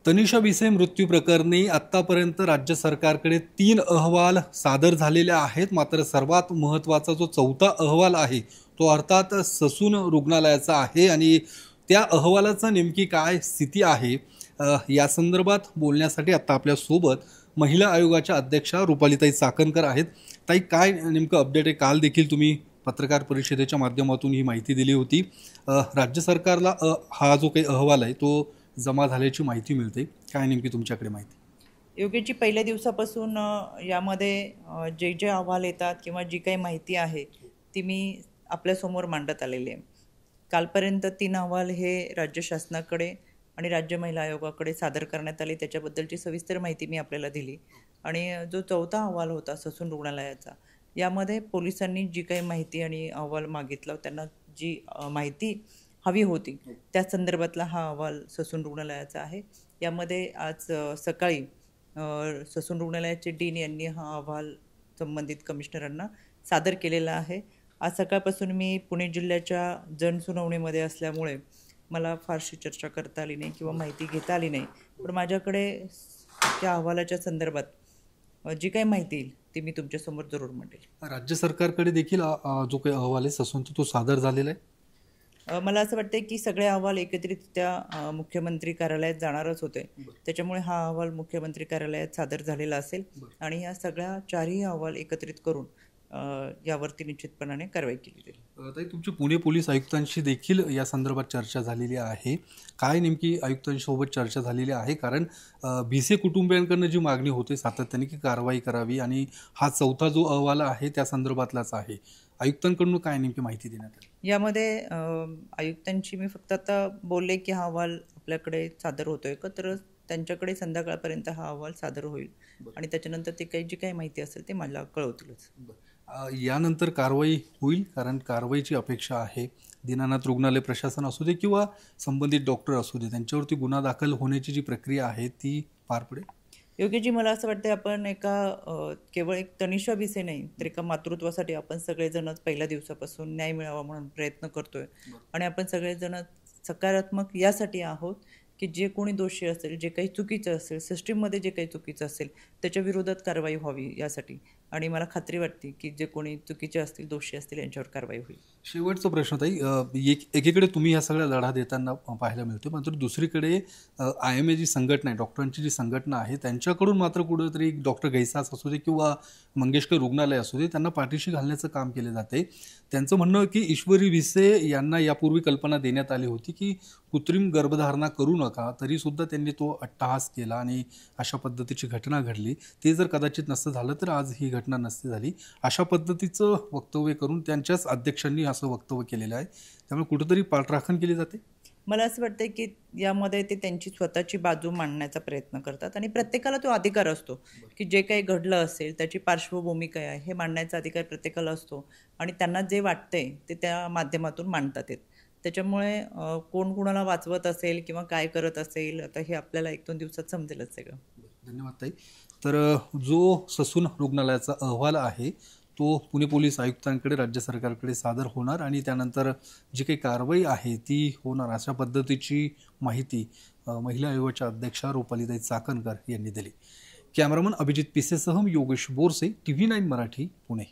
तनिषा भिसे मृत्यू प्रकरणी आत्तापर्यंत राज्य सरकारकडे 3 अहवाल सादर झालेले आहेत। मात्र सर्वात महत्त्वाचा जो चौथा अहवाल आहे तो अर्थात ससून रुग्णालयाचा आहे आणि त्या अहवालाचा नेमकी काय स्थिती आहे या संदर्भात बोलण्यासाठी आता आपल्या सोबत महिला आयोगाच्या अध्यक्षा रुपालीताई चाकणकर आहेत। ताई, काय नेमकं अपडेट आहे? काल देखील तुम्ही पत्रकार परिषदेच्या माध्यमातून ही माहिती दिली होती। राज्य सरकारला हा जो काही अहवाल आहे तो जमा झाल्याची माहिती मिळते। काय नेमकी तुमच्याकडे माहिती? योगेशजी, पहिल्या दिवसापासून यामध्ये जे जे अहवाल येतात किंवा जी काही माहिती आहे ती मी आपल्यासमोर मांडत आलेली आहे। कालपर्यंत 3 अहवाल हे राज्य शासनाकडे आणि राज्य महिला आयोगाकडे सादर करण्यात आले, त्याच्याबद्दलची सविस्तर माहिती मी आपल्याला दिली। आणि जो चौथा अहवाल होता ससून रुग्णालयाचा, यामध्ये पोलिसांनी जी काही माहिती आणि अहवाल मागितला, त्यांना जी माहिती हवी होती त्या संदर्भातला हा अहवाल ससून रुग्णालयाचा आहे। यामध्ये आज सकाळी ससून रुग्णालयाचे डीन यांनी हा अहवाल संबंधित कमिशनरांना सादर केलेला आहे। आज सकाळपासून मी पुणे जिल्ह्याच्या जनसुनावणीमध्ये असल्यामुळे मला फारशी चर्चा करता आली नाही किंवा माहिती घेता आली नाही, पण माझ्याकडे त्या अहवालाच्या संदर्भात जी काही माहिती येईल ती मी तुमच्यासमोर जरूर मांडेल। राज्य सरकारकडे देखील जो काही अहवाल आहे ससूनचा तो सादर झालेला आहे। मला असं वाटतं की सगळे अहवाल एकत्रित त्या मुख्यमंत्री कार्यालयात जाणारच होते, त्याच्यामुळे हा अहवाल मुख्यमंत्री कार्यालयात सादर झालेला असेल आणि या सगळ्या 4ही अहवाल एकत्रित करून यावरती निश्चितपणाने कारवाई केली जाईल। ताई, तुमची पुणे पोलीस आयुक्तांशी देखील या संदर्भात चर्चा झालेली आहे। काय नेमकी आयुक्तांसोबत चर्चा झालेली आहे? कारण भिसे कुटुंबियांकडून जी मागणी होते सातत्याने की कारवाई करावी आणि हा चौथा जो अहवाल आहे त्या संदर्भातलाच आहे, आयुक्तांकडून काय नेमकी माहिती देण्यात आली? यामध्ये आयुक्तांची मी फक्त आता बोलले की हा अहवाल आपल्याकडे सादर होतोय का, तर त्यांच्याकडे संध्याकाळपर्यंत हा अहवाल सादर होईल आणि त्याच्यानंतर ते काही जी काही माहिती असेल ते मला कळवतीलच। यानंतर कारवाई होईल, कारण कारवाईची अपेक्षा आहे। दीनानाथ रुग्णालय प्रशासन असू दे किंवा संबंधित डॉक्टर असू दे, त्यांच्यावरती गुन्हा दाखल होण्याची जी प्रक्रिया आहे ती पार पडेल। योगेशजी, मला असं वाटतं आपण केवळ एक तनिषा भिसे नाही तर एका मातृत्वासाठी आपण सगळेजणच पहिल्या दिवसापासून न्याय मिळावा म्हणून प्रयत्न करतोय आणि आपण सगळेजण सकारात्मक यासाठी आहोत की जे कोणी दोषी असेल, जे काही चुकीचं असेल, सिस्टीममध्ये जे काही चुकीचं असेल त्याच्या विरोधात कारवाई व्हावी यासाठी। आणि मला खात्री वाटते की जे कोणी चुकीचे असतील, दोषी असतील, यांच्यावर कारवाई होईल। शेवटचा प्रश्न ताई, एकीकडे तुम्ही या सगळ्या लढा देताना पाहायला मिळतो, मात्र दुसरीकडे IMA जी संघटना आहे, डॉक्टरांची जी संघटना आहे, त्यांच्याकडून मात्र कुठेतरी डॉक्टर गैसास असू दे किंवा मंगेशकर रुग्णालय असू दे त्यांना पाठीशी घालण्याचं काम केले जाते। त्यांचं म्हणणं की ईश्वरी भिसे यांना यापूर्वी कल्पना देण्यात आली होती की कृत्रिम गर्भधारणा करू नका, तरीसुद्धा त्यांनी तो अट्टहास केला आणि अशा पद्धतीची घटना घडली। ते जर कदाचित नसतं झालं तर आज ही घटना नसती झाली। अशा पद्धतीचं वक्तव्य करून त्यांच्याच अध्यक्षांनी असं वक्तव्य केलेलं आहे, त्यामुळे कुठेतरी पाठराखण केली जाते। मला असं वाटतं की यामध्ये ते त्यांची स्वतःची बाजू मांडण्याचा प्रयत्न करतात आणि प्रत्येकाला तो अधिकार असतो की जे काही घडलं असेल त्याची पार्श्वभूमी काय आहे हे मांडण्याचा अधिकार प्रत्येकाला असतो आणि त्यांना जे वाटतंय ते त्या माध्यमातून मांडतात। त्याच्यामुळे कोण कुणाला वाचवत असेल किंवा काय करत असेल आता हे आपल्याला 1-2 दिवसात समजेलच सगळं। धन्यवाद ताई। तर जो ससून रुग्णालयाचा अहवाल आहे तो पुणे पोलीस आयुक्तांकडे राज्य सरकारकडे सादर होणार आणि त्यानंतर जी काही कारवाई आहे ती होणार, अशा पद्धतीची माहिती महिला आयोगाच्या अध्यक्षा रुपालीताई चाकणकर यांनी दिली। कॅमेरामन अभिजित पिसेसह योगेश बोरसे, TV9 मराठी, पुणे।